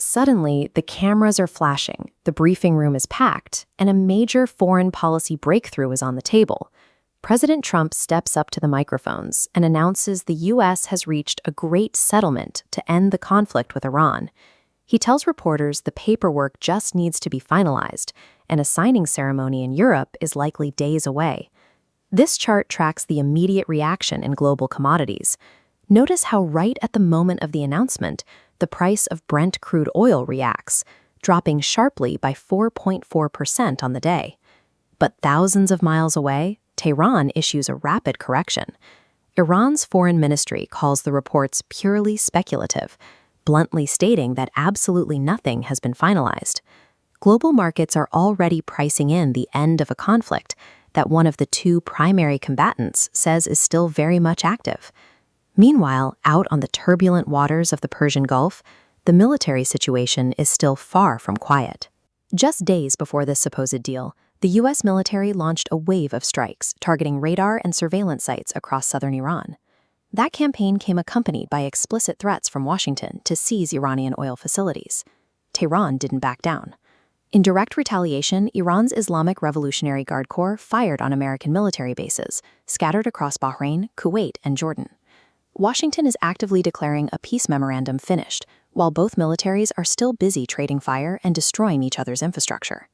Suddenly, the cameras are flashing, the briefing room is packed, and a major foreign policy breakthrough is on the table. President Trump steps up to the microphones and announces the U.S. has reached a great settlement to end the conflict with Iran. He tells reporters the paperwork just needs to be finalized, and a signing ceremony in Europe is likely days away. This chart tracks the immediate reaction in global commodities. Notice how right at the moment of the announcement, the price of Brent crude oil reacts, dropping sharply by 4.4% on the day. But thousands of miles away, Tehran issues a rapid correction. Iran's foreign ministry calls the reports purely speculative, bluntly stating that absolutely nothing has been finalized. Global markets are already pricing in the end of a conflict that one of the two primary combatants says is still very much active. Meanwhile, out on the turbulent waters of the Persian Gulf, the military situation is still far from quiet. Just days before this supposed deal, the U.S. military launched a wave of strikes targeting radar and surveillance sites across southern Iran. That campaign came accompanied by explicit threats from Washington to seize Iranian oil facilities. Tehran didn't back down. In direct retaliation, Iran's Islamic Revolutionary Guard Corps fired on American military bases, scattered across Bahrain, Kuwait, and Jordan. Washington is actively declaring a peace memorandum finished, while both militaries are still busy trading fire and destroying each other's infrastructure.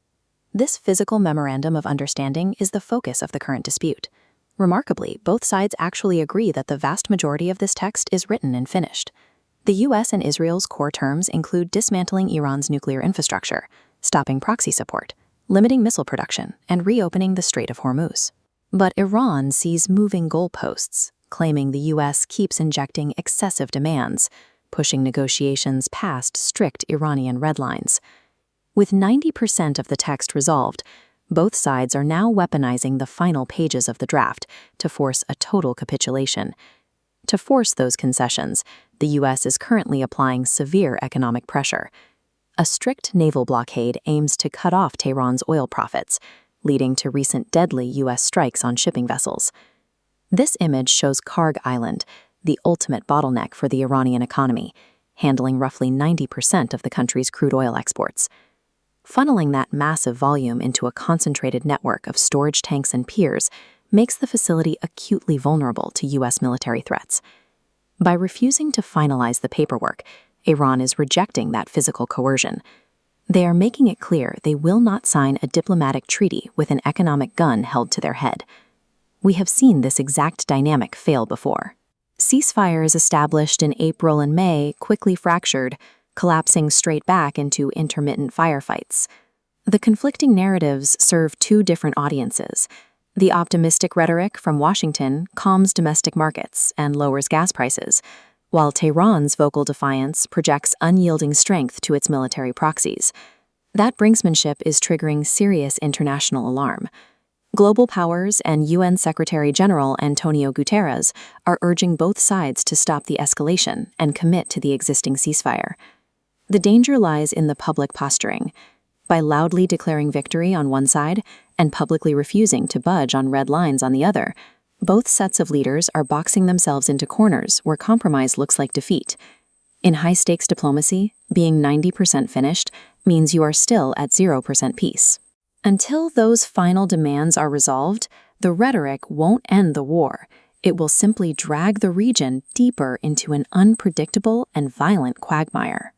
This physical memorandum of understanding is the focus of the current dispute. Remarkably, both sides actually agree that the vast majority of this text is written and finished. The U.S. and Israel's core terms include dismantling Iran's nuclear infrastructure, stopping proxy support, limiting missile production, and reopening the Strait of Hormuz. But Iran sees moving goalposts, claiming the U.S. keeps injecting excessive demands, pushing negotiations past strict Iranian red lines. With 90% of the text resolved, both sides are now weaponizing the final pages of the draft to force a total capitulation. To force those concessions, the U.S. is currently applying severe economic pressure. A strict naval blockade aims to cut off Tehran's oil profits, leading to recent deadly U.S. strikes on shipping vessels. This image shows Karg Island, the ultimate bottleneck for the Iranian economy, handling roughly 90% of the country's crude oil exports. Funneling that massive volume into a concentrated network of storage tanks and piers makes the facility acutely vulnerable to U.S. military threats. By refusing to finalize the paperwork, Iran is rejecting that physical coercion. They are making it clear they will not sign a diplomatic treaty with an economic gun held to their head. We have seen this exact dynamic fail before. Ceasefires established in April and May quickly fractured, collapsing straight back into intermittent firefights. The conflicting narratives serve two different audiences. The optimistic rhetoric from Washington calms domestic markets and lowers gas prices, while Tehran's vocal defiance projects unyielding strength to its military proxies. That brinksmanship is triggering serious international alarm. Global powers and UN Secretary-General Antonio Guterres are urging both sides to stop the escalation and commit to the existing ceasefire. The danger lies in the public posturing. By loudly declaring victory on one side and publicly refusing to budge on red lines on the other, both sets of leaders are boxing themselves into corners where compromise looks like defeat. In high-stakes diplomacy, being 90% finished means you are still at 0% peace. Until those final demands are resolved, the rhetoric won't end the war. It will simply drag the region deeper into an unpredictable and violent quagmire.